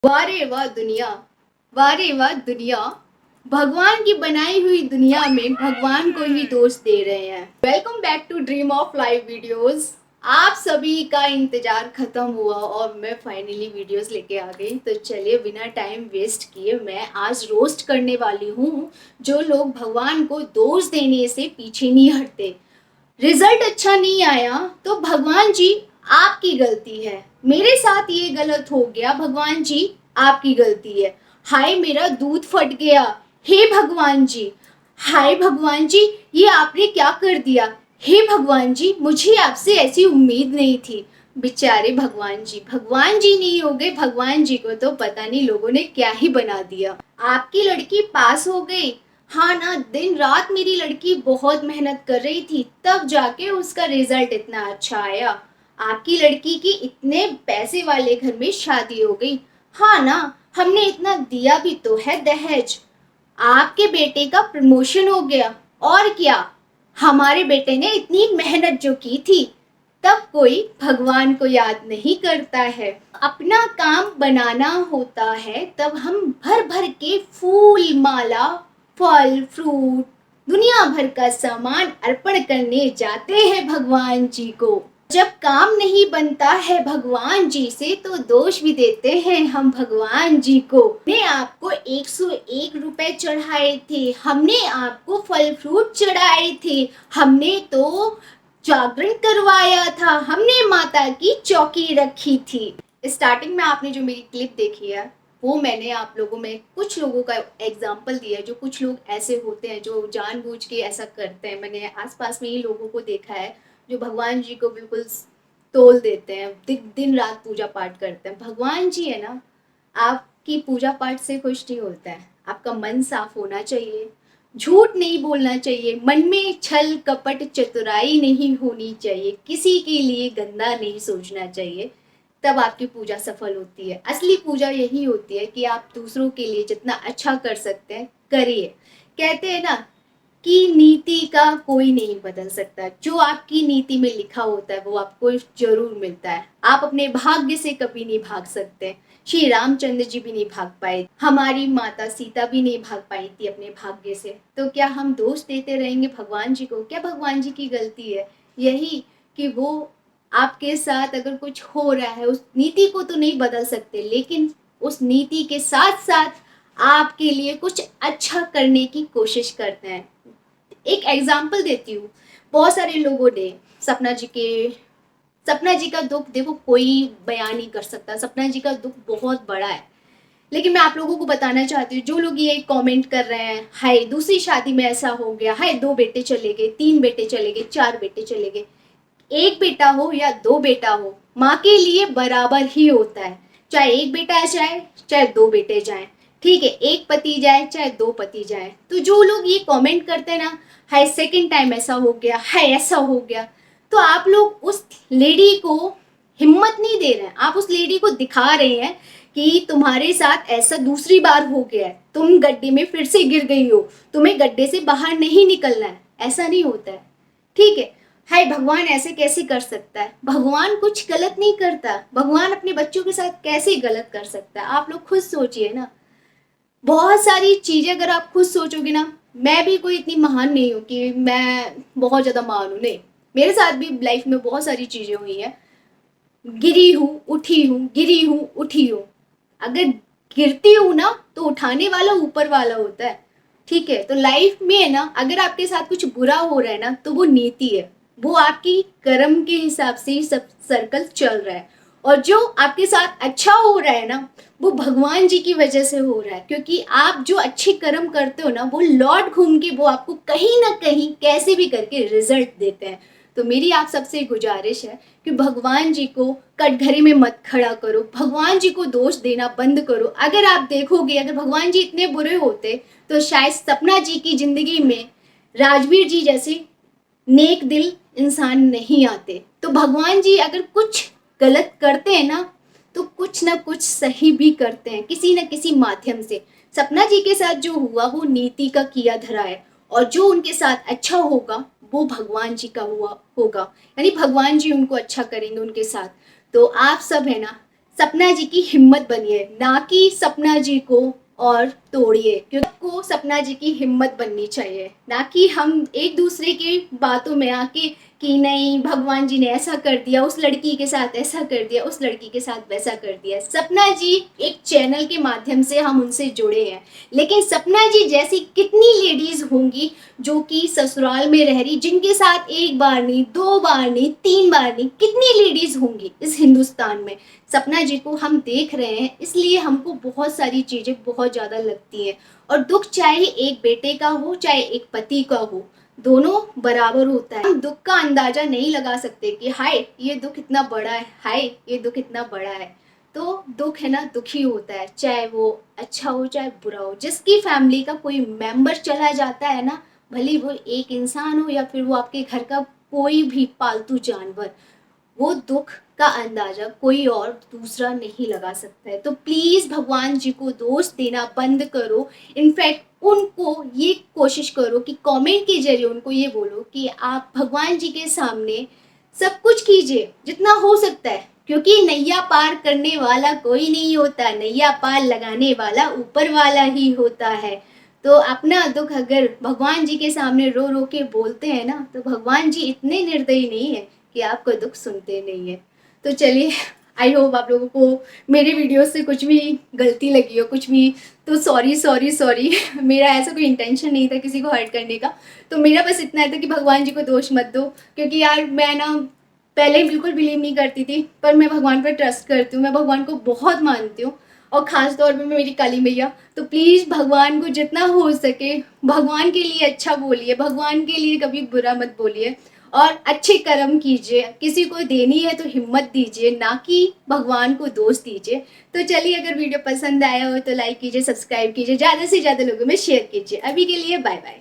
वाह रे वाह दुनिया, वाह रे वाह दुनिया। भगवान की बनाई हुई दुनिया में भगवान को ही दोष दे रहे हैं। Welcome back to dream of live videos. आप सभी का इंतजार खत्म हुआ और मैं फाइनली वीडियोस लेके आ गई। तो चलिए बिना टाइम वेस्ट किए मैं आज रोस्ट करने वाली हूँ जो लोग भगवान को दोष देने से पीछे नहीं हटते। रिजल्ट अच्छा नहीं आया तो भगवान जी आपकी गलती है, मेरे साथ ये गलत हो गया, भगवान जी आपकी गलती है। हाय मेरा दूध फट गया, हे भगवान जी। हाय भगवान जी, ये आपने क्या कर दिया। हे भगवान जी, मुझे आपसे ऐसी उम्मीद नहीं थी। बेचारे भगवान जी नहीं हो गए। भगवान जी को तो पता नहीं लोगों ने क्या ही बना दिया। आपकी लड़की पास हो गई। हाँ ना, दिन रात मेरी लड़की बहुत मेहनत कर रही थी तब जाके उसका रिजल्ट इतना अच्छा आया। आपकी लड़की की इतने पैसे वाले घर में शादी हो गई। हाँ ना, हमने इतना दिया भी तो है दहेज। आपके बेटे का प्रमोशन हो गया। और क्या, हमारे बेटे ने इतनी मेहनत जो की थी। तब कोई भगवान को याद नहीं करता है। अपना काम बनाना होता है तब हम भर भर के फूल माला, फल फ्रूट, दुनिया भर का सामान अर्पण करने जाते हैं भगवान जी को। जब काम नहीं बनता है भगवान जी से तो दोष भी देते हैं हम भगवान जी को। हमने आपको 101 रुपए चढ़ाए थे, हमने आपको फल फ्रूट चढ़ाए थे, हमने तो जागरण करवाया था, हमने माता की चौकी रखी थी। स्टार्टिंग में आपने जो मेरी क्लिप देखी है वो मैंने आप लोगों में कुछ लोगों का एग्जाम्पल दिया है। जो कुछ लोग ऐसे होते हैं जो जानबूझ के ऐसा करते हैं, मैंने आसपास में ही लोगों को देखा है जो भगवान जी को बिल्कुल तोल देते हैं, दिन रात पूजा पाठ करते हैं। भगवान जी है ना, आपकी पूजा पाठ से खुश नहीं होता है। आपका मन साफ होना चाहिए, झूठ नहीं बोलना चाहिए, मन में छल कपट चतुराई नहीं होनी चाहिए, किसी के लिए गंदा नहीं सोचना चाहिए। तब आपकी पूजा सफल होती है। असली पूजा यही होती है कि आप दूसरों के लिए जितना अच्छा कर सकते हैं करिए। कहते हैं ना कि नीति का कोई नहीं बदल सकता। जो आपकी नीति में लिखा होता है वो आपको जरूर मिलता है। आप अपने भाग्य से कभी नहीं भाग सकते। श्री रामचंद्र जी भी नहीं भाग पाए, हमारी माता सीता भी नहीं भाग पाई थी अपने भाग्य से। तो क्या हम दोष देते रहेंगे भगवान जी को? क्या भगवान जी की गलती है यही कि वो आपके साथ अगर कुछ हो रहा है, उस नीति को तो नहीं बदल सकते, लेकिन उस नीति के साथ साथ आपके लिए कुछ अच्छा करने की कोशिश करते हैं। एक एग्जाम्पल देती हूँ। बहुत सारे लोगों ने सपना जी का दुख देखो कोई बयान नहीं कर सकता। सपना जी का दुख बहुत बड़ा है। लेकिन मैं आप लोगों को बताना चाहती हूँ, जो लोग ये कमेंट कर रहे हैं हाय दूसरी शादी में ऐसा हो गया, हाय 2 बेटे चले गए, 3 बेटे चले गए, 4 बेटे चले गए। एक बेटा हो या 2 बेटा हो, माँ के लिए बराबर ही होता है। चाहे एक बेटा जाए चाहे 2 बेटे जाए, ठीक है, एक पति जाए चाहे 2 पति जाए। तो जो लोग ये कमेंट करते हैं ना, हाय सेकंड टाइम ऐसा हो गया, हाय ऐसा हो गया, तो आप लोग उस लेडी को हिम्मत नहीं दे रहे हैं। आप उस लेडी को दिखा रहे हैं कि तुम्हारे साथ ऐसा दूसरी बार हो गया है, तुम गड्ढे में फिर से गिर गई हो, तुम्हें गड्ढे से बाहर नहीं निकलना है। ऐसा नहीं होता है, ठीक है। हाय भगवान ऐसे कैसे कर सकता है? भगवान कुछ गलत नहीं करता। भगवान अपने बच्चों के साथ कैसे गलत कर सकता है? आप लोग खुद सोचिए ना। बहुत सारी चीजें अगर आप खुद सोचोगे ना, मैं भी कोई इतनी महान नहीं हूँ कि मैं बहुत ज्यादा महान हूँ, नहीं। मेरे साथ भी लाइफ में बहुत सारी चीजें हुई हैं। गिरी हूँ उठी हूँ, गिरी हूँ उठी हूँ। अगर गिरती हूँ ना तो उठाने वाला ऊपर वाला होता है, ठीक है। तो लाइफ में है ना, अगर आपके साथ कुछ बुरा हो रहा है ना तो वो नीति है, वो आपकी कर्म के हिसाब से ही सब सर्कल चल रहा है। और जो आपके साथ अच्छा हो रहा है ना, वो भगवान जी की वजह से हो रहा है। क्योंकि आप जो अच्छे कर्म करते हो ना, वो लौट घूम के वो आपको कहीं ना कहीं कैसे भी करके रिजल्ट देते हैं। तो मेरी आप सबसे गुजारिश है कि भगवान जी को कटघरे में मत खड़ा करो, भगवान जी को दोष देना बंद करो। अगर आप देखोगे, अगर भगवान जी इतने बुरे होते तो शायद सपना जी की जिंदगी में राजवीर जी जैसे नेक दिल इंसान नहीं आते। तो भगवान जी अगर कुछ गलत करते हैं ना तो कुछ ना कुछ सही भी करते हैं किसी न किसी माध्यम से। सपना जी के साथ जो हुआ वो नीति का किया धरा है, और जो उनके साथ अच्छा होगा वो भगवान जी का हुआ होगा, यानी भगवान जी उनको अच्छा करेंगे उनके साथ। तो आप सब है ना, सपना जी की हिम्मत बनिए, ना कि सपना जी को और तोड़िए। क्योंकि आपको सपना जी की हिम्मत बननी चाहिए, ना कि हम एक दूसरे की बातों में आके कि नहीं भगवान जी ने ऐसा कर दिया, उस लड़की के साथ ऐसा कर दिया, उस लड़की के साथ वैसा कर दिया। सपना जी एक चैनल के माध्यम से हम उनसे जुड़े हैं, लेकिन सपना जी जैसी कितनी लेडीज होंगी जो कि ससुराल में रह रही, जिनके साथ एक बार नहीं, दो बार नहीं, तीन बार नहीं, कितनी लेडीज होंगी इस हिंदुस्तान में। सपना जी को हम देख रहे हैं, इसलिए हमको बहुत सारी चीजें बहुत ज्यादा लगती हैं। और दुख चाहे एक बेटे का हो चाहे एक पति का हो, दोनों बराबर होता है। हम दुख का अंदाजा नहीं लगा सकते कि हाय ये दुख इतना बड़ा है, हाय ये दुख इतना बड़ा है। तो दुख है ना, दुखी होता है, चाहे वो अच्छा हो चाहे बुरा हो। जिसकी फैमिली का कोई मेंबर चला जाता है ना, भले वो एक इंसान हो या फिर वो आपके घर का कोई भी पालतू जानवर, वो दुख का अंदाजा कोई और दूसरा नहीं लगा सकता है। तो प्लीज भगवान जी को दोष देना बंद करो। इनफैक्ट उनको ये कोशिश करो कि कमेंट के जरिए उनको ये बोलो कि आप भगवान जी के सामने सब कुछ कीजिए जितना हो सकता है, क्योंकि नैया पार करने वाला कोई नहीं होता, नैया पार लगाने वाला ऊपर वाला ही होता है। तो अपना दुख अगर भगवान जी के सामने रो रो के बोलते हैं ना, तो भगवान जी इतने निर्दयी नहीं है कि आपका दुख सुनते नहीं है। तो चलिए, आई होप आप लोगों को मेरे वीडियो से कुछ भी गलती लगी हो, कुछ भी, तो सॉरी सॉरी सॉरी। मेरा ऐसा कोई इंटेंशन नहीं था किसी को हर्ट करने का। तो मेरा बस इतना था कि भगवान जी को दोष मत दो, क्योंकि यार मैं ना पहले बिल्कुल बिलीव नहीं करती थी, पर मैं भगवान पर ट्रस्ट करती हूँ, मैं भगवान को बहुत मानती हूँ, और ख़ास तौर पे मेरी काली मैया। तो प्लीज़ भगवान को जितना हो सके भगवान के लिए अच्छा बोलिए, भगवान के लिए कभी बुरा मत बोलिए, और अच्छे कर्म कीजिए। किसी को देनी है तो हिम्मत दीजिए, ना कि भगवान को दोष दीजिए। तो चलिए, अगर वीडियो पसंद आया हो तो लाइक कीजिए, सब्सक्राइब कीजिए, ज़्यादा से ज़्यादा लोगों में शेयर कीजिए। अभी के लिए बाय बाय।